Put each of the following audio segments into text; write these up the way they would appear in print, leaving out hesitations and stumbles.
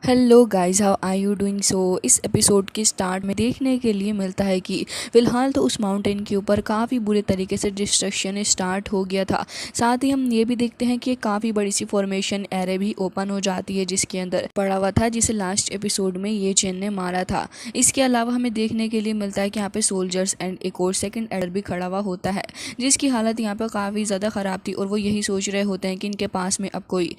Hello guys, how are you doing. इस episode के start में देखने के लिए मिलता है कि फ़िलहाल तो उस माउंटेन के ऊपर काफ़ी बुरे तरीके से डिस्ट्रक्शन स्टार्ट हो गया था। साथ ही हम ये भी देखते हैं कि एक काफ़ी बड़ी सी फॉर्मेशन एरे भी ओपन हो जाती है जिसके अंदर पड़ा हुआ था, जिसे लास्ट एपिसोड में ये चेन ने मारा था। इसके अलावा हमें देखने के लिए मिलता है कि यहाँ पे सोल्जर्स एंड एक और सेकेंड एडर भी खड़ा हुआ होता है, जिसकी हालत यहाँ पर काफ़ी ज़्यादा ख़राब थी और वो यही सोच रहे होते हैं कि इनके पास में अब कोई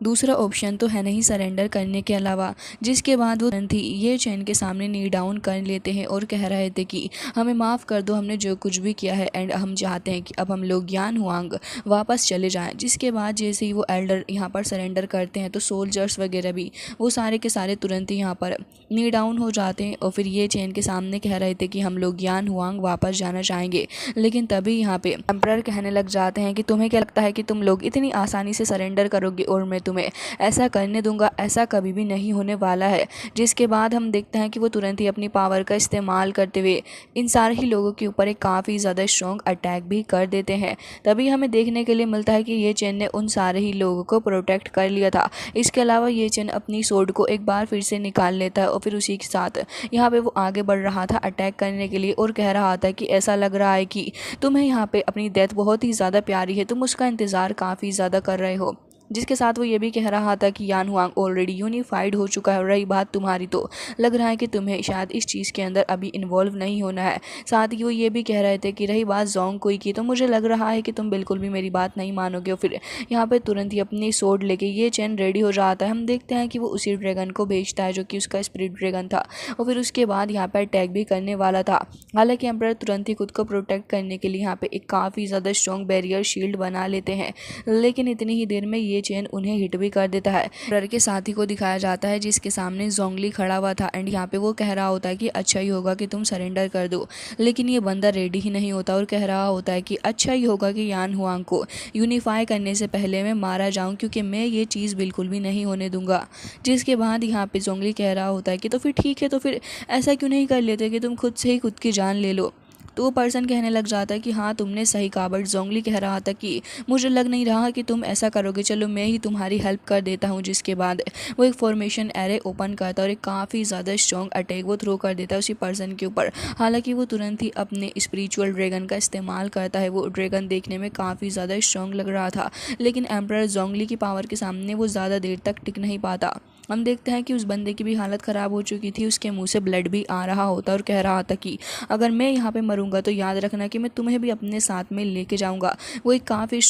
दूसरा ऑप्शन तो है नहीं सरेंडर करने के अलावा। जिसके बाद वो तुरंत ही ये चैन के सामने नी डाउन कर लेते हैं और कह रहे थे कि हमें माफ़ कर दो, हमने जो कुछ भी किया है एंड हम चाहते हैं कि अब हम लोग ज्ञान हुआंग वापस चले जाएं। जिसके बाद जैसे ही वो एल्डर यहाँ पर सरेंडर करते हैं तो सोल्जर्स वगैरह भी वो सारे के सारे तुरंत ही यहाँ पर नी डाउन हो जाते हैं और फिर ये चैन के सामने कह रहे थे कि हम लोग ज्ञान हुआंग वापस जाना चाहेंगे। लेकिन तभी यहाँ पे एम्परर कहने लग जाते हैं कि तुम्हें क्या लगता है कि तुम लोग इतनी आसानी से सरेंडर करोगे और मैं तुम्हें ऐसा करने दूंगा? ऐसा कभी भी नहीं होने वाला है। जिसके बाद हम देखते हैं कि वो तुरंत ही अपनी पावर का इस्तेमाल करते हुए इन सारे ही लोगों के ऊपर एक काफ़ी ज़्यादा स्ट्रॉन्ग अटैक भी कर देते हैं। तभी हमें देखने के लिए मिलता है कि ये चेन ने उन सारे ही लोगों को प्रोटेक्ट कर लिया था। इसके अलावा ये चेन अपनी सोर्ड को एक बार फिर से निकाल लेता है और फिर उसी के साथ यहाँ पे वो आगे बढ़ रहा था अटैक करने के लिए और कह रहा था कि ऐसा लग रहा है कि तुम्हें यहाँ पे अपनी डेथ बहुत ही ज़्यादा प्यारी है, तुम उसका इंतज़ार काफ़ी ज़्यादा कर रहे हो। जिसके साथ वो ये भी कह रहा था कि यान हुआंग ऑलरेडी यूनिफाइड हो चुका है। रही बात तुम्हारी, तो लग रहा है कि तुम्हें शायद इस चीज़ के अंदर अभी इन्वॉल्व नहीं होना है। साथ ही वो ये भी कह रहे थे कि रही बात जोंग कोई की, तो मुझे लग रहा है कि तुम बिल्कुल भी मेरी बात नहीं मानोगे। और फिर यहाँ पे तुरंत ही अपनी सोर्ड लेके ये चैन रेडी हो जाता है। हम देखते हैं कि वो उसी ड्रैगन को भेजता है जो कि उसका स्पिरिट ड्रैगन था और फिर उसके बाद यहाँ पर अटैक भी करने वाला था। हालांकि एम्परर तुरंत ही खुद को प्रोटेक्ट करने के लिए यहाँ पे एक काफ़ी ज़्यादा स्ट्रॉन्ग बैरियर शील्ड बना लेते हैं, लेकिन इतनी ही देर में ये चेन उन्हें हिट भी कर देता है। एम्परर के साथी को दिखाया जाता है जिसके सामने जोंगली खड़ा हुआ था एंड यहाँ पे वो कह रहा होता है कि अच्छा ही होगा कि तुम सरेंडर कर दो, लेकिन ये बंदा रेडी ही नहीं होता और कह रहा होता है कि अच्छा ही होगा कि यान हुआंग को यूनिफाई करने से पहले मैं मारा जाऊं, क्योंकि मैं ये चीज़ बिल्कुल भी नहीं होने दूंगा। जिसके बाद यहाँ पे जोंगली कह रहा होता है कि तो फिर ठीक है, तो फिर ऐसा क्यों नहीं कर लेते कि तुम खुद से ही खुद की जान ले लो। तो वो पर्सन कहने लग जाता है कि हाँ तुमने सही कहा, बट जोंगली कह रहा था कि मुझे लग नहीं रहा कि तुम ऐसा करोगे, चलो मैं ही तुम्हारी हेल्प कर देता हूँ। जिसके बाद वो एक फॉर्मेशन एरे ओपन करता है और एक काफ़ी ज़्यादा स्ट्रॉन्ग अटैक वो थ्रो कर देता है उसी पर्सन के ऊपर। हालांकि वो तुरंत ही अपने स्पिरिचुअल ड्रैगन का इस्तेमाल करता है। वो ड्रैगन देखने में काफ़ी ज़्यादा स्ट्रॉन्ग लग रहा था, लेकिन एम्परर जोंगली की पावर के सामने वो ज़्यादा देर तक टिक नहीं पाता। हम देखते हैं कि उस बंदे की भी हालत ख़राब हो चुकी थी, उसके मुंह से ब्लड भी आ रहा होता और कह रहा था कि अगर मैं यहाँ पे मरूंगा तो याद रखना कि मैं तुम्हें भी अपने साथ में लेके जाऊंगा। वो एक काफ़ी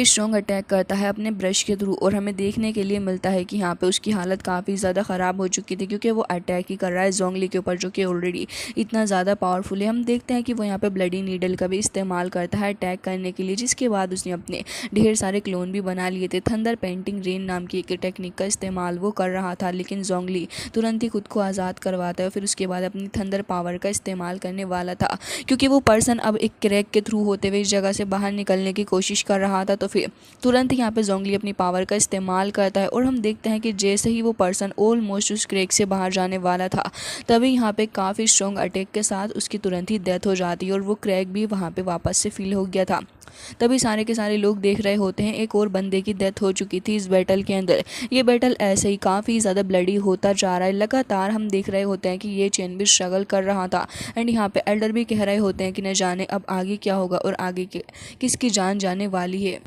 स्ट्रॉन्ग अटैक करता है अपने ब्रश के थ्रू और हमें देखने के लिए मिलता है कि यहाँ पे उसकी हालत काफ़ी ज़्यादा ख़राब हो चुकी थी, क्योंकि वो अटैक ही कर रहा है जोंगली के ऊपर जो कि ऑलरेडी इतना ज़्यादा पावरफुल है। हम देखते हैं कि वो यहाँ पे ब्लडी नीडल का भी इस्तेमाल करता है अटैक करने के लिए। जिसके बाद उसने अपने ढेर सारे क्लोन भी बना लिए थे। थंडर पेंटिंग रेन नाम की एक टेक्निक का इस्तेमाल वो कर रहा था, लेकिन जोंगली तुरंत ही खुद को आज़ाद करवाता है और फिर उसके बाद अपनी थंडर पावर का इस्तेमाल करने वाला था, क्योंकि वो पर्सन अब एक क्रैक के थ्रू होते हुए इस जगह से बाहर निकलने की कोशिश कर रहा था। तो फिर तुरंत यहाँ पे जोंगली अपनी पावर का इस्तेमाल करता है और हम देखते हैं कि जैसे ही वो पर्सन ऑलमोस्ट उस क्रैक से बाहर जाने वाला था, तभी यहाँ पे काफ़ी स्ट्रॉन्ग अटैक के साथ उसकी तुरंत ही डेथ हो जाती है और वो क्रैक भी वहाँ पे वापस से फील हो गया था। तभी सारे के सारे लोग देख रहे होते हैं एक और बंदे की डेथ हो चुकी थी इस बैटल के अंदर। ये बैटल ऐसे ही काफ़ी ज़्यादा ब्लडी होता जा रहा है। लगातार हम देख रहे होते हैं कि ये चेन भी स्ट्रगल कर रहा था एंड यहाँ पे एल्डर भी कह रहे होते हैं कि न जाने अब आगे क्या होगा और आगे किसकी जान जाने वाली है।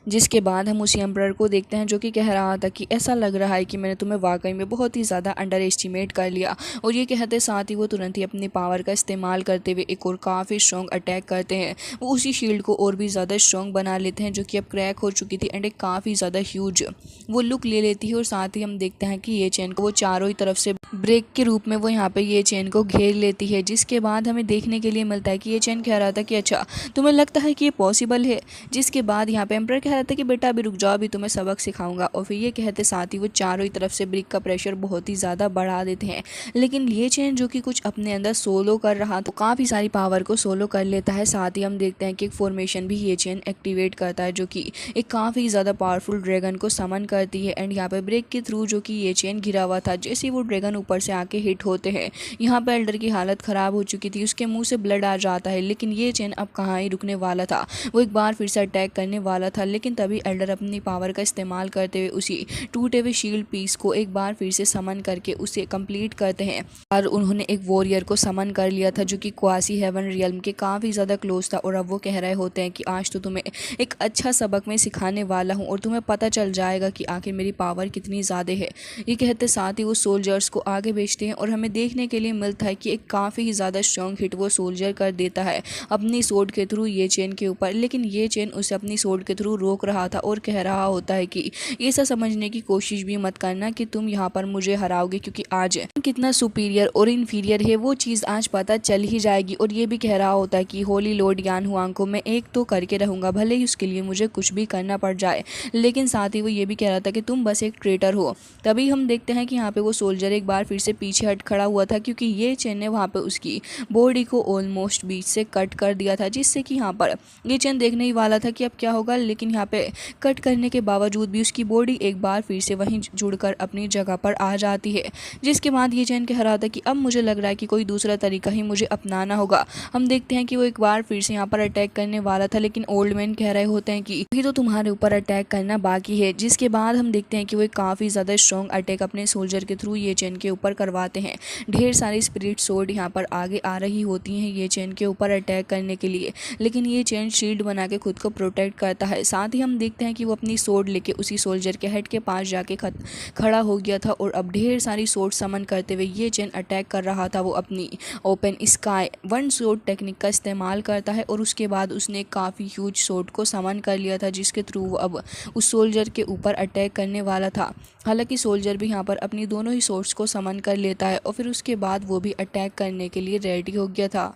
जिसके बाद हम उसी एम्परर को देखते हैं जो कि कह रहा था कि ऐसा लग रहा है कि मैंने तुम्हें वाकई में बहुत ही ज़्यादा अंडर एस्टिमेट कर लिया। और ये कहते साथ ही वो तुरंत ही अपनी पावर का इस्तेमाल करते हुए एक और काफ़ी स्ट्रॉन्ग अटैक करते हैं। वो उसी शील्ड को और भी ज़्यादा स्ट्रॉन्ग बना लेते हैं जो कि अब क्रैक हो चुकी थी एंड एक काफ़ी ज़्यादा ह्यूज वो लुक ले लेती है। और साथ ही हम देखते हैं कि ये चेन को वो चारों ही तरफ से ब्रेक के रूप में वो यहाँ पे ये चेन को घेर लेती है। जिसके बाद हमें देखने के लिए मिलता है कि ये चेन कह रहा था कि अच्छा तुम्हें लगता है कि ये पॉसिबल है। जिसके बाद यहाँ पे एम्परर कह रहा था कि बेटा अभी रुक जाओ, अभी तुम्हें सबक सिखाऊंगा। और फिर ये कहते साथ ही वो चारों ही तरफ से ब्रिक का प्रेशर बहुत ही ज़्यादा बढ़ा देते हैं। लेकिन ये चेन जो कि कुछ अपने अंदर सोलो कर रहा तो काफ़ी सारी पावर को सोलो कर लेता है। साथ ही हम देखते हैं कि एक फॉर्मेशन भी ये चेन एक्टिवेट करता है जो कि एक काफ़ी ज़्यादा पावरफुल ड्रैगन को समन करती है। एंड यहाँ पे ब्रेक के थ्रू जो कि ये चेन घिरा हुआ था, जैसे वो ड्रैगन ऊपर से आके हिट होते हैं, यहाँ पे एल्डर की हालत ख़राब हो चुकी थी, उसके मुँह से ब्लड आ जाता है। लेकिन ये चेन अब कहाँ ही रुकने वाला था, वो एक बार फिर से अटैक करने वाला था। लेकिन लेकिन तभी एल्डर अपनी पावर का इस्तेमाल करते हुए उसी टूटे हुए शील्ड पीस को एक बार फिर से समन करके उसे कंप्लीट करते हैं। और उन्होंने एक वॉरियर को समन कर लिया था जो कि क्वासी हेवन रियल्म के काफ़ी ज़्यादा क्लोज था, और अब वो कह रहे होते हैं कि आज तो तुम्हें एक अच्छा सबक मैं सिखाने वाला हूँ और तुम्हें पता चल जाएगा कि आखिर मेरी पावर कितनी ज़्यादा है। ये कहते साथ ही वो सोल्जर्स को आगे भेजते हैं और हमें देखने के लिए मिलता है कि एक काफ़ी ज़्यादा स्ट्रॉन्ग हिट वो सोल्जर कर देता है अपनी सोर्ड के थ्रू ये चेन के ऊपर, लेकिन ये चेन उसे अपनी सोर्ड के थ्रू रोक रहा था और कह रहा होता है कि ये सब समझने की कोशिश भी मत करना कि तुम यहाँ पर मुझे हराओगे, क्योंकि आज कितना सुपीरियर और इन्फीरियर है वो चीज़ आज पता चल ही जाएगी। और ये भी कह रहा होता है कि होली लॉर्ड यान हुआंग को मैं एक तो करके रहूँगा, भले ही उसके लिए मुझे कुछ भी करना पड़ जाए। लेकिन साथ ही वो ये भी कह रहा था कि तुम बस एक ट्रेटर हो। तभी हम देखते हैं कि यहाँ पे वो सोल्जर एक बार फिर से पीछे हट खड़ा हुआ था, क्योंकि ये चेन ने वहाँ पे उसकी बॉडी को ऑलमोस्ट बीच से कट कर दिया था, जिससे कि यहाँ पर ये चेन देखने ही वाला था कि अब क्या होगा। लेकिन यहाँ पे कट करने के बावजूद भी उसकी बॉडी एक बार फिर से वहीं जुड़कर अपनी जगह पर आ जाती है, जिसके बाद ये चेन कह रहा था कि अब मुझे लग रहा है कि कोई दूसरा तरीका ही मुझे अपनाना होगा। हम देखते हैं कि वो एक बार फिर से यहाँ पर अटैक करने वाला था, लेकिन ओल्ड मैन कह रहे होते हैं कि अभी तो तुम्हारे ऊपर अटैक करना बाकी है, जिसके बाद हम देखते हैं कि वो एक काफ़ी ज़्यादा स्ट्रॉन्ग अटैक अपने सोल्जर के थ्रू ये चेन के ऊपर करवाते हैं। ढेर सारी स्पिरिट सोर्ड यहाँ पर आगे आ रही होती हैं ये चेन के ऊपर अटैक करने के लिए, लेकिन ये चेन शील्ड बना के खुद को प्रोटेक्ट करता है। साथ ही हम देखते हैं कि वो अपनी सोर्ड लेके उसी सोल्जर के हेड के पास जाके खड़ा हो गया था, और अब ढेर सारी सोर्ड समन करते हुए ये चेन अटैक कर रहा था। वो अपनी open sky one sword technique का इस्तेमाल करता है, और उसके बाद उसने काफ़ी ह्यूज सोर्ड को समन कर लिया था, जिसके थ्रू वो अब उस सोल्जर के ऊपर अटैक करने वाला था। हालांकि सोल्जर भी यहाँ पर अपनी दोनों ही सोर्ड्स को समन कर लेता है, और फिर उसके बाद वो भी अटैक करने के लिए रेडी हो गया था।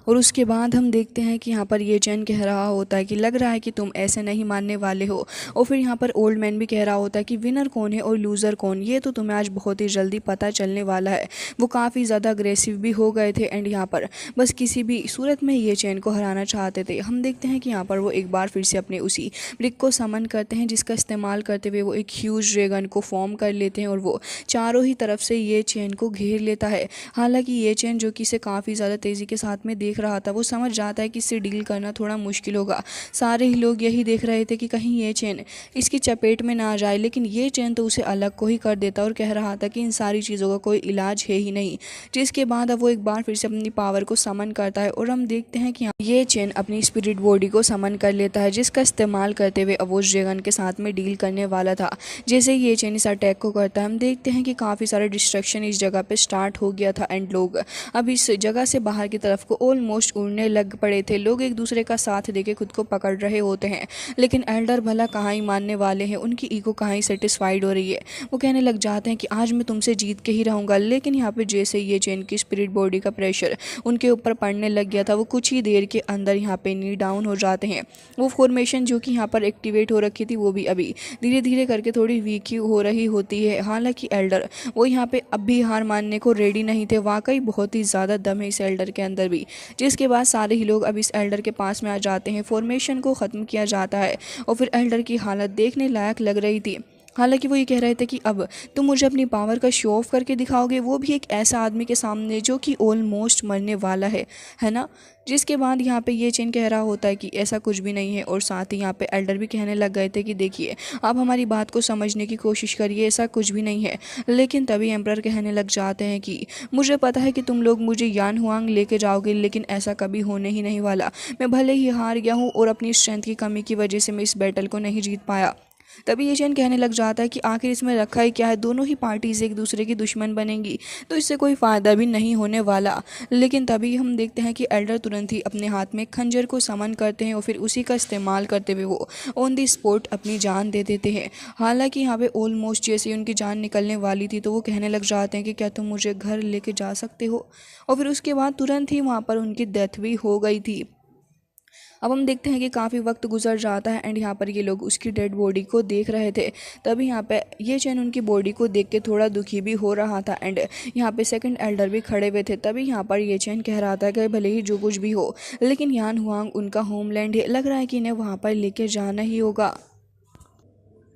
और उसके बाद हम देखते हैं कि यहाँ पर ये चेन कह रहा होता है कि लग रहा है कि तुम ऐसे नहीं मानने वाले हो। और फिर यहाँ पर ओल्ड मैन भी कह रहा होता है कि विनर कौन है और लूज़र कौन, ये तो तुम्हें आज बहुत ही जल्दी पता चलने वाला है। वो काफ़ी ज़्यादा अग्रेसिव भी हो गए थे एंड यहाँ पर बस किसी भी सूरत में ये चेन को हराना चाहते थे। हम देखते हैं कि यहाँ पर वो एक बार फिर से अपने उसी ब्रिक को समन करते हैं, जिसका इस्तेमाल करते हुए वो एक ह्यूज ड्रैगन को फॉर्म कर लेते हैं, और वो चारों ही तरफ से ये चेन को घेर लेता है। हालांकि ये चेन जो कि इसे काफ़ी ज़्यादा तेज़ी के साथ में देख रहा था, वो समझ जाता है कि इससे डील करना थोड़ा मुश्किल होगा। सारे ही लोग यही देख रहे थे कि कहीं ये चेन इसकी चपेट में ना आ जाए, लेकिन ये चेन तो उसे अलग को ही कर देता और कह रहा था कि इन सारी चीज़ों का कोई इलाज है ही नहीं। जिसके बाद अब वो एक बार फिर से अपनी पावर को समन करता है, और हम देखते हैं कि ये चेन अपनी स्पिरिट बॉडी को समन कर लेता है, जिसका इस्तेमाल करते हुए अब वो उस ड्रैगन के साथ में डील करने वाला था। जैसे ही ये चेन इस अटैक को करता है, हम देखते हैं कि काफ़ी सारा डिस्ट्रक्शन इस जगह पे स्टार्ट हो गया था, एंड लोग अब इस जगह से बाहर की तरफ को ऑलमोस्ट उड़ने लग पड़े थे। लोग एक दूसरे का साथ देके खुद को पकड़ रहे होते हैं, लेकिन एल्डर भला कहाँ ही मानने वाले हैं, उनकी ईगो कहाँ ही सेटिस्फाइड हो रही है। वो कहने लग जाते हैं कि आज मैं तुमसे जीत के ही रहूँगा। लेकिन यहाँ पे जैसे ये चेन की स्पिरिट बॉडी का प्रेशर उनके ऊपर पड़ने लग गया था, वो कुछ ही देर के अंदर यहाँ पे नी डाउन हो जाते हैं। वो फॉर्मेशन जो कि यहाँ पर एक्टिवेट हो रखी थी, वो भी अभी धीरे धीरे करके थोड़ी वीक ही हो रही होती है। हालांकि एल्डर वो यहाँ पे अब भी हार मानने को रेडी नहीं थे। वाकई बहुत ही ज़्यादा दम है इस एल्डर के अंदर भी। जिसके बाद सारे ही लोग अब इस एल्डर के पास में आ जाते हैं। फॉर्मेशन को ख़त्म किया जाता है, और फिर एल्डर की हालत देखने लायक लग रही थी। हालांकि वो ये कह रहे थे कि अब तुम मुझे अपनी पावर का शो ऑफ करके दिखाओगे, वो भी एक ऐसा आदमी के सामने जो कि ऑलमोस्ट मरने वाला है ना। जिसके बाद यहाँ पे ये चेन कह रहा होता है कि ऐसा कुछ भी नहीं है, और साथ ही यहाँ पे एल्डर भी कहने लग गए थे कि देखिए आप हमारी बात को समझने की कोशिश करिए, ऐसा कुछ भी नहीं है। लेकिन तभी एम्परर कहने लग जाते हैं कि मुझे पता है कि तुम लोग मुझे यान हुआंग लेके जाओगे, लेकिन ऐसा कभी होने ही नहीं वाला। मैं भले ही हार गया हूँ और अपनी स्ट्रेंथ की कमी की वजह से मैं इस बैटल को नहीं जीत पाया। तभी ये चेन कहने लग जाता है कि आखिर इसमें रखा ही क्या है, दोनों ही पार्टीज एक दूसरे की दुश्मन बनेंगी तो इससे कोई फ़ायदा भी नहीं होने वाला। लेकिन तभी हम देखते हैं कि एल्डर तुरंत ही अपने हाथ में खंजर को समन करते हैं, और फिर उसी का इस्तेमाल करते हुए वो ऑन द स्पॉट अपनी जान दे देते हैं। हालांकि यहाँ पे ऑलमोस्ट जैसे ही उनकी जान निकलने वाली थी, तो वो कहने लग जाते हैं कि क्या तुम मुझे घर लेके जा सकते हो, और फिर उसके बाद तुरंत ही वहाँ पर उनकी डेथ भी हो गई थी। अब हम देखते हैं कि काफ़ी वक्त गुजर जाता है, एंड यहाँ पर ये लोग उसकी डेड बॉडी को देख रहे थे। तभी यहाँ पे ये चैन उनकी बॉडी को देख के थोड़ा दुखी भी हो रहा था, एंड यहाँ पे सेकंड एल्डर भी खड़े हुए थे। तभी यहाँ पर ये चैन कह रहा था कि भले ही जो कुछ भी हो, लेकिन यान हुआंग उनका होमलैंड है, लग रहा है कि इन्हें वहाँ पर लेके जाना ही होगा।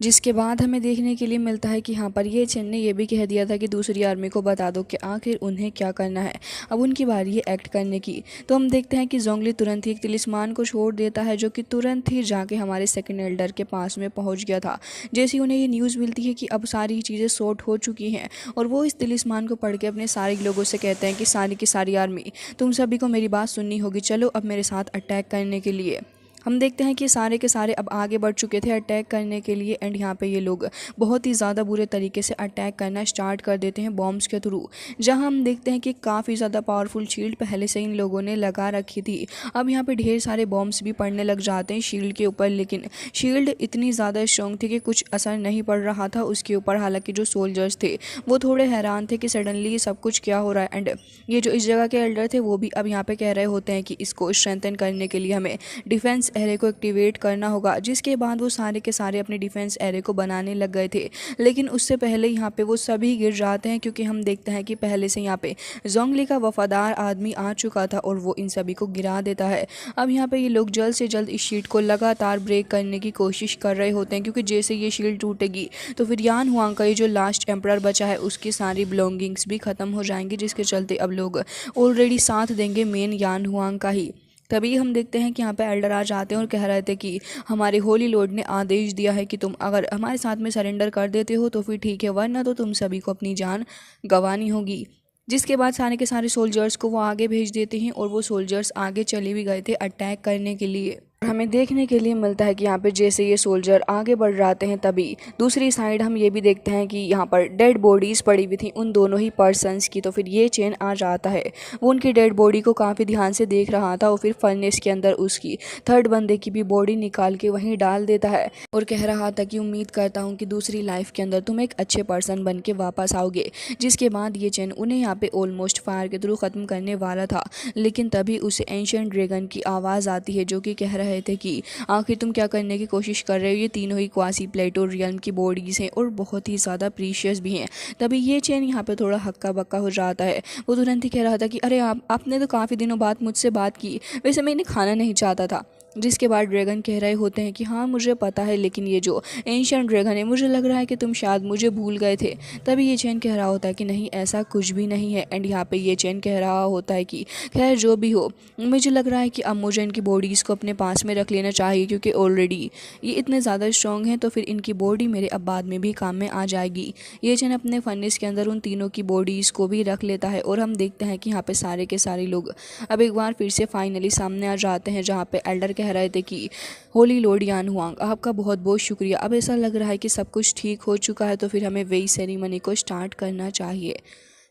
जिसके बाद हमें देखने के लिए मिलता है कि यहाँ पर ये चेन ने ये भी कह दिया था कि दूसरी आर्मी को बता दो कि आखिर उन्हें क्या करना है। अब उनकी बारी है एक्ट करने की। तो हम देखते हैं कि जोंगली तुरंत ही एक तिलिस्मान को छोड़ देता है जो कि तुरंत ही जाके हमारे सेकंड एल्डर के पास में पहुंच गया था। जैसे ही उन्हें ये न्यूज़ मिलती है कि अब सारी चीज़ें सॉर्ट हो चुकी हैं और वो इस तिलिस्मान को पढ़ के अपने सारे लोगों से कहते हैं कि सारी की सारी आर्मी, तुम सभी को मेरी बात सुननी होगी, चलो अब मेरे साथ अटैक करने के लिए। हम देखते हैं कि सारे के सारे अब आगे बढ़ चुके थे अटैक करने के लिए एंड यहाँ पे ये लोग बहुत ही ज़्यादा बुरे तरीके से अटैक करना स्टार्ट कर देते हैं बॉम्ब्स के थ्रू। जहाँ हम देखते हैं कि काफ़ी ज़्यादा पावरफुल शील्ड पहले से इन लोगों ने लगा रखी थी। अब यहाँ पे ढेर सारे बॉम्ब्स भी पड़ने लग जाते हैं शील्ड के ऊपर, लेकिन शील्ड इतनी ज़्यादा स्ट्रॉन्ग थी कि कुछ असर नहीं पड़ रहा था उसके ऊपर। हालांकि जो सोल्जर्स थे वो थोड़े हैरान थे कि सडनली ये सब कुछ क्या हो रहा है। एंड ये जो इस जगह के एल्डर थे वो भी अब यहाँ पे कह रहे होते हैं कि इसको स्ट्रेंथन करने के लिए हमें डिफेंस एरे को एक्टिवेट करना होगा। जिसके बाद वो सारे के सारे अपने डिफेंस एरे को बनाने लग गए थे, लेकिन उससे पहले यहाँ पे वो सभी गिर जाते हैं क्योंकि हम देखते हैं कि पहले से यहाँ पे जोंगली का वफादार आदमी आ चुका था और वो इन सभी को गिरा देता है। अब यहाँ पे ये लोग जल्द से जल्द इस शीट को लगातार ब्रेक करने की कोशिश कर रहे होते हैं क्योंकि जैसे ये शील्ड टूटेगी तो फिर यान हुआंग का ये जो लास्ट एम्परर बचा है उसकी सारी बिलोंगिंग्स भी ख़त्म हो जाएंगी, जिसके चलते अब लोग ऑलरेडी साथ देंगे मेन यान हुआंग का ही। तभी हम देखते हैं कि यहाँ पे एल्डर आ जाते हैं और कह रहे थे कि हमारे होली लॉर्ड ने आदेश दिया है कि तुम अगर हमारे साथ में सरेंडर कर देते हो तो फिर ठीक है, वरना तो तुम सभी को अपनी जान गंवानी होगी। जिसके बाद सारे के सारे सोल्जर्स को वो आगे भेज देते हैं और वो सोल्जर्स आगे चले भी गए थे अटैक करने के लिए। हमें देखने के लिए मिलता है कि यहाँ पे जैसे ये सोल्जर आगे बढ़ जाते हैं तभी दूसरी साइड हम ये भी देखते हैं कि यहाँ पर डेड बॉडीज़ पड़ी हुई थी उन दोनों ही पर्सन्स की। तो फिर ये चेन आ जाता है, वो उनकी डेड बॉडी को काफ़ी ध्यान से देख रहा था और फिर फर्नेस के अंदर उसकी थर्ड बंदे की भी बॉडी निकाल के वहीं डाल देता है और कह रहा था कि उम्मीद करता हूँ कि दूसरी लाइफ के अंदर तुम एक अच्छे पर्सन बन के वापस आओगे। जिसके बाद ये चेन उन्हें यहाँ पे ऑलमोस्ट फायर के थ्रू ख़त्म करने वाला था, लेकिन तभी उसे एंशिएंट ड्रैगन की आवाज़ आती है जो कि कह रहे थे कि आखिर तुम क्या करने की कोशिश कर रहे हो, ये तीनों ही क्वासी प्लेटो रियल्म की बॉडीज़ हैं और बहुत ही ज़्यादा प्रीशियस भी हैं। तभी ये चेन यहाँ पे थोड़ा हक्का बक्का हो जाता है। वो तुरंत ही कह रहा था कि अरे आपने तो काफ़ी दिनों बाद मुझसे बात की, वैसे मैं इन्हें खाना नहीं चाहता था। जिसके बाद ड्रैगन कह रहे होते हैं कि हाँ मुझे पता है, लेकिन ये जो एंशिएंट ड्रैगन है मुझे लग रहा है कि तुम शायद मुझे भूल गए थे। तभी ये चैन कह रहा होता है कि नहीं ऐसा कुछ भी नहीं है। एंड यहाँ पे ये चैन कह रहा होता है कि खैर जो भी हो, मुझे लग रहा है कि अब मुझे इनकी बॉडीज़ को अपने पास में रख लेना चाहिए क्योंकि ऑलरेडी ये इतने ज़्यादा स्ट्रॉन्ग हैं, तो फिर इनकी बॉडी मेरे अब बाद में भी काम में आ जाएगी। ये चैन अपने फर्नेस के अंदर उन तीनों की बॉडीज़ को भी रख लेता है और हम देखते हैं कि यहाँ पे सारे के सारे लोग अब एक बार फिर से फाइनली सामने आ जाते हैं, जहाँ पे एल्डर कह रहे थे कि होली लॉर्ड यान हुआंग आपका बहुत बहुत शुक्रिया। अब ऐसा लग रहा है कि सब कुछ ठीक हो चुका है, तो फिर हमें वही सेरेमनी को स्टार्ट करना चाहिए।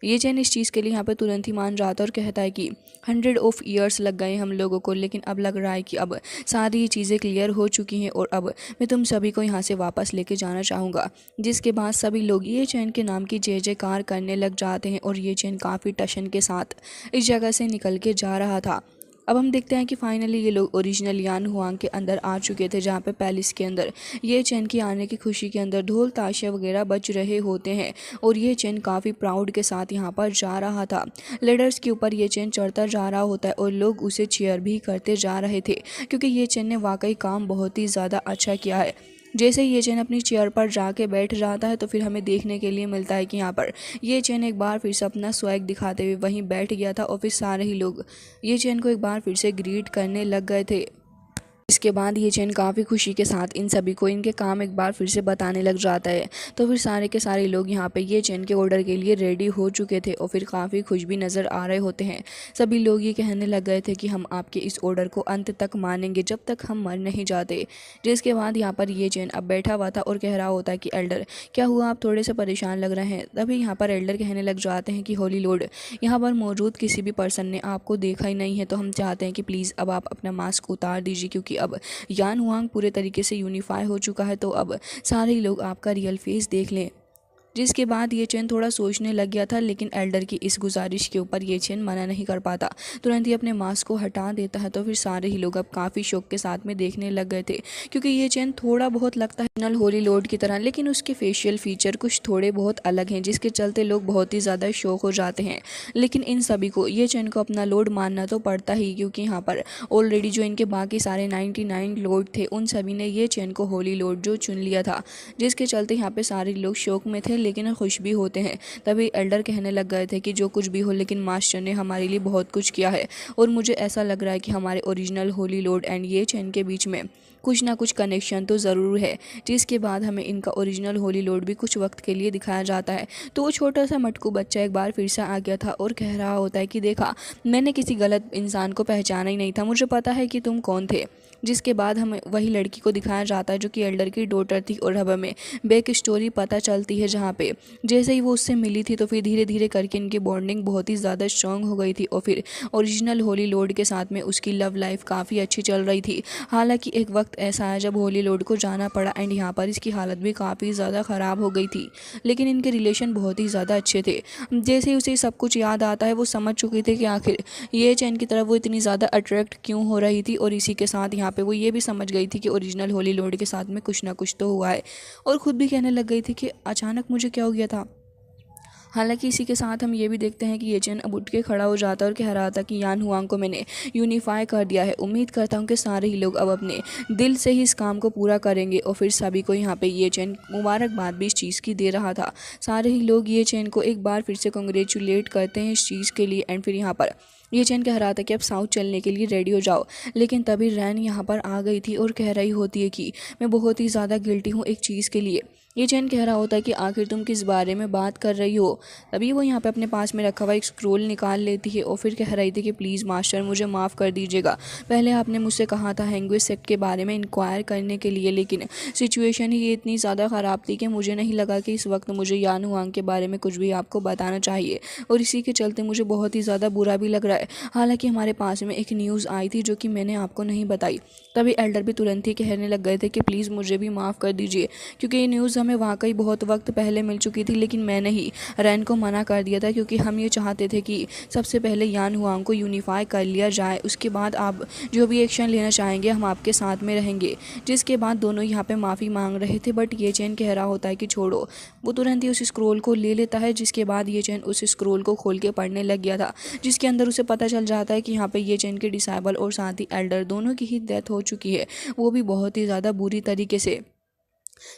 ये चैन इस चीज़ के लिए यहाँ पे तुरंत ही मान जाता है और कहता है कि 100 ऑफ ईयर्स लग गए हम लोगों को, लेकिन अब लग रहा है कि अब सारी चीज़ें क्लियर हो चुकी हैं और अब मैं तुम सभी को यहाँ से वापस लेके जाना चाहूँगा। जिसके बाद सभी लोग ये चैन के नाम की जय जयकार करने लग जाते हैं और ये चैन काफ़ी टशन के साथ इस जगह से निकल के जा रहा था। अब हम देखते हैं कि फाइनली ये लोग ओरिजिनल यान हुआंग के अंदर आ चुके थे, जहाँ पे पैलेस के अंदर ये चैन के आने की खुशी के अंदर ढोल ताशे वगैरह बज रहे होते हैं और ये चैन काफ़ी प्राउड के साथ यहाँ पर जा रहा था। लेडर्स के ऊपर ये चैन चढ़ता जा रहा होता है और लोग उसे चेयर भी करते जा रहे थे क्योंकि ये चैन ने वाकई काम बहुत ही ज़्यादा अच्छा किया है। जैसे ही ये चैन अपनी चेयर पर जाके बैठ जाता है तो फिर हमें देखने के लिए मिलता है कि यहाँ पर ये चैन एक बार फिर से अपना स्वैग दिखाते हुए वहीं बैठ गया था और फिर सारे ही लोग ये चैन को एक बार फिर से ग्रीट करने लग गए थे। इसके बाद ये चैन काफ़ी खुशी के साथ इन सभी को इनके काम एक बार फिर से बताने लग जाता है। तो फिर सारे के सारे लोग यहाँ पे ये चैन के ऑर्डर के लिए रेडी हो चुके थे और फिर काफ़ी खुश भी नज़र आ रहे होते हैं। सभी लोग ये कहने लग गए थे कि हम आपके इस ऑर्डर को अंत तक मानेंगे जब तक हम मर नहीं जाते। जिसके बाद यहाँ पर ये चैन अब बैठा हुआ था और कह रहा होता है कि एल्डर क्या हुआ, आप थोड़े से परेशान लग रहे हैं। तभी यहाँ पर एल्डर कहने लग जाते हैं कि होली लॉर्ड, यहाँ पर मौजूद किसी भी पर्सन ने आपको देखा ही नहीं है, तो हम चाहते हैं कि प्लीज़ अब आप अपना मास्क उतार दीजिए क्योंकि अब यान हुआंग पूरे तरीके से यूनिफाई हो चुका है, तो अब सारे लोग आपका रियल फेस देख लें। जिसके बाद ये चैन थोड़ा सोचने लग गया था, लेकिन एल्डर की इस गुजारिश के ऊपर ये चैन मना नहीं कर पाता। तुरंत ही अपने मास्क को हटा देता है। तो फिर सारे ही लोग अब काफ़ी शौक के साथ में देखने लग गए थे, क्योंकि ये चैन थोड़ा बहुत लगता है ओरिजिनल होली लॉर्ड की तरह, लेकिन उसके फेशियल फीचर कुछ थोड़े बहुत अलग हैं, जिसके चलते लोग बहुत ही ज़्यादा शौक हो जाते हैं। लेकिन इन सभी को ये चैन को अपना लॉर्ड मानना तो पड़ता ही, क्योंकि यहाँ पर ऑलरेडी जो इनके बाकी सारे 99 लॉर्ड थे, उन सभी ने ये चैन को होली लॉर्ड जो चुन लिया था, जिसके चलते यहाँ पे सारे लोग शौक में थे, लेकिन खुश भी होते हैं। तभी एल्डर कहने लग गए थे कि जो कुछ भी हो, लेकिन मास्टर ने हमारे लिए बहुत कुछ किया है, और मुझे ऐसा लग रहा है कि हमारे ओरिजिनल होली लॉर्ड एंड ये चैन के बीच में कुछ ना कुछ कनेक्शन तो ज़रूर है। जिसके बाद हमें इनका ओरिजिनल होली लॉर्ड भी कुछ वक्त के लिए दिखाया जाता है। तो वो छोटा सा मटकू बच्चा एक बार फिर से आ गया था और कह रहा होता है कि देखा, मैंने किसी गलत इंसान को पहचाना ही नहीं था, मुझे पता है कि तुम कौन थे। जिसके बाद हमें वही लड़की को दिखाया जाता है जो कि एल्डर की डॉटर थी, और अब हमें बैक स्टोरी पता चलती है, जहाँ पे जैसे ही वो उससे मिली थी तो फिर धीरे धीरे करके इनकी बॉन्डिंग बहुत ही ज़्यादा स्ट्रांग हो गई थी, और फिर ओरिजिनल होली लॉर्ड के साथ में उसकी लव लाइफ काफ़ी अच्छी चल रही थी। हालांकि एक वक्त ऐसा आया जब होली लॉर्ड को जाना पड़ा, एंड यहाँ पर इसकी हालत भी काफ़ी ज़्यादा ख़राब हो गई थी, लेकिन इनके रिलेशन बहुत ही ज़्यादा अच्छे थे। जैसे ही उसे सब कुछ याद आता है, वो समझ चुकी थी कि आखिर ये चैन की तरफ वो इतनी ज़्यादा अट्रैक्ट क्यों हो रही थी, और इसी के साथ यहाँ पे वो ये भी समझ गई थी कि ओरिजिनल होली लॉर्ड के साथ में कुछ ना कुछ तो हुआ है, और ख़ुद भी कहने लग गई थी कि अचानक मुझे क्या हो गया था। हालांकि इसी के साथ हम ये भी देखते हैं कि ये चैन अब उठ के खड़ा हो जाता है और कह रहा था कि यान हुआंग को मैंने यूनिफाई कर दिया है। उम्मीद करता हूँ कि सारे ही लोग अब अपने दिल से ही इस काम को पूरा करेंगे, और फिर सभी को यहाँ पे ये चैन मुबारकबाद भी इस चीज़ की दे रहा था। सारे ही लोग ये चैन को एक बार फिर से कॉन्ग्रेचुलेट करते हैं इस चीज़ के लिए, एंड फिर यहाँ पर ये चैन कह रहा था कि अब साउथ चलने के लिए रेडी हो जाओ। लेकिन तभी रैन यहाँ पर आ गई थी और कह रही होती है कि मैं बहुत ही ज़्यादा गिल्टी हूँ एक चीज़ के लिए। ये चैन कह रहा होता है कि आखिर तुम किस बारे में बात कर रही हो। तभी वो यहाँ पे अपने पास में रखा हुआ एक स्क्रोल निकाल लेती है, और फिर कह रही थी कि प्लीज़ मास्टर मुझे माफ़ कर दीजिएगा, पहले आपने मुझसे कहा था हैंग्वेज सेक्ट के बारे में इंक्वायर करने के लिए, लेकिन सिचुएशन ही इतनी ज़्यादा ख़राब थी कि मुझे नहीं लगा कि इस वक्त मुझे यान हुआंग के बारे में कुछ भी आपको बताना चाहिए, और इसी के चलते मुझे बहुत ही ज़्यादा बुरा भी लग रहा है। हालांकि हमारे पास में एक न्यूज़ आई थी जो कि मैंने आपको नहीं बताई। तभी एल्डर भी तुरंत ही कहने लग गए थे कि प्लीज़ मुझे भी माफ़ कर दीजिए, क्योंकि ये न्यूज़ हमें वाकई बहुत वक्त पहले मिल चुकी थी, लेकिन मैंने ही रैन को मना कर दिया था, क्योंकि हम ये चाहते थे कि सबसे पहले यान हुआंग को यूनिफाई कर लिया जाए, उसके बाद आप जो भी एक्शन लेना चाहेंगे हम आपके साथ में रहेंगे। जिसके बाद दोनों यहाँ पे माफ़ी मांग रहे थे, बट ये चैन कह रहा होता है कि छोड़ो। वो तुरंत ही उस स्क्रोल को ले लेता है, जिसके बाद ये चैन उस स्क्रोल को खोल के पढ़ने लग गया था, जिसके अंदर उसे पता चल जाता है कि यहाँ पे ये चैन के डिसाइबल और साथ ही एल्डर दोनों की ही डेथ हो चुकी है, वो भी बहुत ही ज़्यादा बुरी तरीके से।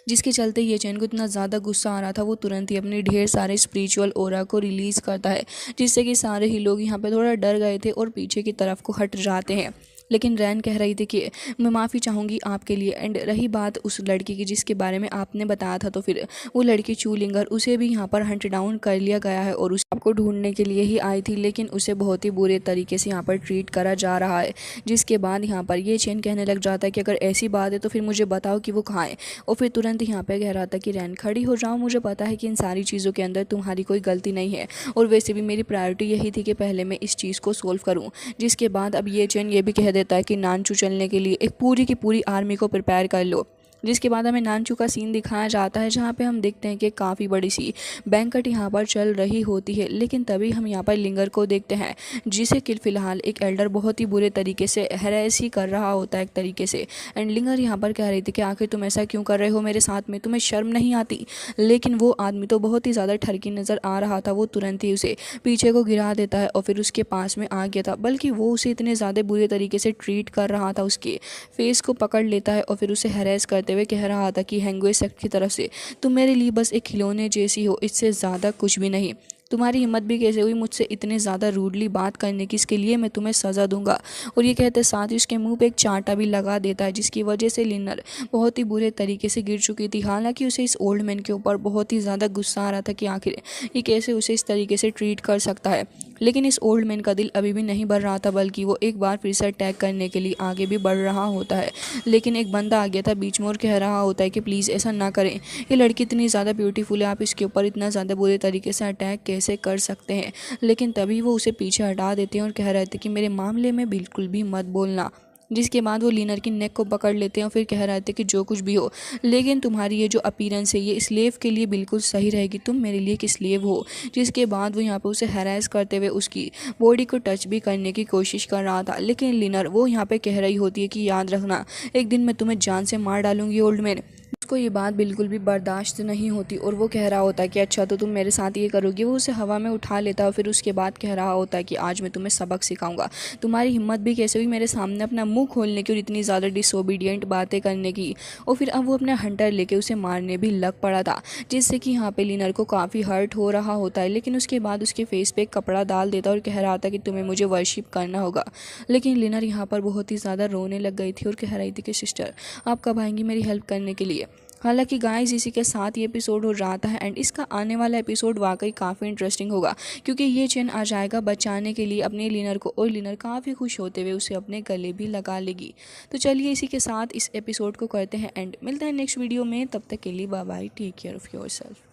जिसके चलते ये चैन को इतना ज़्यादा गुस्सा आ रहा था, वो तुरंत ही अपने ढेर सारे स्पिरिचुअल ओरा को रिलीज़ करता है, जिससे कि सारे ही लोग यहाँ पे थोड़ा डर गए थे और पीछे की तरफ को हट जाते हैं। लेकिन रैन कह रही थी कि मैं माफ़ी चाहूँगी आपके लिए। एंड रही बात उस लड़की की जिसके बारे में आपने बताया था, तो फिर वो लड़की चूलिंगर, उसे भी यहाँ पर हंट डाउन कर लिया गया है और उस आपको ढूंढने के लिए ही आई थी, लेकिन उसे बहुत ही बुरे तरीके से यहाँ पर ट्रीट करा जा रहा है। जिसके बाद यहाँ पर ये चैन कहने लग जाता है कि अगर ऐसी बात है तो फिर मुझे बताओ कि वो कहाँ है। और फिर तुरंत यहाँ पर कह रहा था कि रैन खड़ी हो जाओ, मुझे पता है कि इन सारी चीज़ों के अंदर तुम्हारी कोई गलती नहीं है, और वैसे भी मेरी प्रायोरिटी यही थी कि पहले मैं इस चीज़ को सोल्व करूँ। जिसके बाद अब ये चैन ये भी कह देता है कि नानचू चलने के लिए एक पूरी की पूरी आर्मी को प्रिपेयर कर लो। जिसके बाद हमें नानचू का सीन दिखाया जाता है, जहाँ पे हम देखते हैं कि काफ़ी बड़ी सी बैंकट यहाँ पर चल रही होती है। लेकिन तभी हम यहाँ पर लिंगर को देखते हैं, जिसे कि फिलहाल एक एल्डर बहुत ही बुरे तरीके से हैरेस ही कर रहा होता है एक तरीके से। एंड लिंगर यहाँ पर कह रही थी कि आखिर तुम ऐसा क्यों कर रहे हो मेरे साथ में, तुम्हें शर्म नहीं आती। लेकिन वो आदमी तो बहुत ही ज़्यादा ठरकी नज़र आ रहा था, वो तुरंत ही उसे पीछे को गिरा देता है और फिर उसके पास में आ गया था, बल्कि वो उसे इतने ज़्यादा बुरे तरीके से ट्रीट कर रहा था, उसके फेस को पकड़ लेता है और फिर उसे हैरेस करते हुए कह रहा था कि हैंगवे सेक्ट की तरफ से तुम मेरे लिए बस एक खिलौने जैसी हो, इससे ज़्यादा कुछ भी नहीं। तुम्हारी हिम्मत भी कैसे हुई मुझसे इतने ज़्यादा रूडली बात करने की, इसके लिए मैं तुम्हें सज़ा दूंगा। और ये कहते साथ ही उसके मुंह पे एक चांटा भी लगा देता है, जिसकी वजह से लिनर बहुत ही बुरे तरीके से गिर चुकी थी। हालांकि उसे इस ओल्ड मैन के ऊपर बहुत ही ज़्यादा गुस्सा आ रहा था कि आखिर ये कैसे उसे इस तरीके से ट्रीट कर सकता है। लेकिन इस ओल्ड मैन का दिल अभी भी नहीं बढ़ रहा था, बल्कि वो एक बार फिर से अटैक करने के लिए आगे भी बढ़ रहा होता है। लेकिन एक बंदा आ गया था बीच में और कह रहा होता है कि प्लीज़ ऐसा ना करें, ये लड़की इतनी ज़्यादा ब्यूटीफुल है, आप इसके ऊपर इतना ज़्यादा बुरे तरीके से अटैक कैसे कर सकते हैं। लेकिन तभी वो उसे पीछे हटा देते हैं और कह रहे थे कि मेरे मामले में बिल्कुल भी मत बोलना। जिसके बाद वो लीनर की नेक को पकड़ लेते हैं और फिर कह रहे थे कि जो कुछ भी हो, लेकिन तुम्हारी ये जो अपीयरेंस है ये स्लेव के लिए बिल्कुल सही रहेगी, तुम मेरे लिए एक स्लेव हो। जिसके बाद वो यहाँ पे उसे हैरेस करते हुए उसकी बॉडी को टच भी करने की कोशिश कर रहा था, लेकिन लीनर वो यहाँ पे कह रही होती है कि याद रखना, एक दिन मैं तुम्हें जान से मार डालूंगी ओल्ड मैन। उसको ये बात बिल्कुल भी बर्दाश्त नहीं होती और वो कह रहा होता है कि अच्छा तो तुम मेरे साथ ये करोगी। वो उसे हवा में उठा लेता है और फिर उसके बाद कह रहा होता है कि आज मैं तुम्हें सबक सिखाऊंगा, तुम्हारी हिम्मत भी कैसे हुई मेरे सामने अपना मुंह खोलने की और इतनी ज़्यादा डिसोबीडियंट बातें करने की। और फिर अब वो अपना हंटर लेके उसे मारने भी लग पड़ा था, जिससे कि यहाँ पे लीनर को काफ़ी हर्ट हो रहा होता है। लेकिन उसके बाद उसके फेस पे एक कपड़ा डाल देता और कह रहा था कि तुम्हें मुझे वर्शिप करना होगा। लेकिन लीनर यहाँ पर बहुत ही ज़्यादा रोने लग गई थी और कह रही थी कि सिस्टर आप कब आएंगी मेरी हेल्प करने के लिए। हालांकि गाइस इसी के साथ ये एपिसोड हो रहा था एंड इसका आने वाला एपिसोड वाकई काफ़ी इंटरेस्टिंग होगा, क्योंकि ये चैन आ जाएगा बचाने के लिए अपने लीनर को और लीनर काफ़ी खुश होते हुए उसे अपने गले भी लगा लेगी। तो चलिए इसी के साथ इस एपिसोड को करते हैं एंड मिलते हैं नेक्स्ट वीडियो में, तब तक के लिए bye bye, take care of yourself.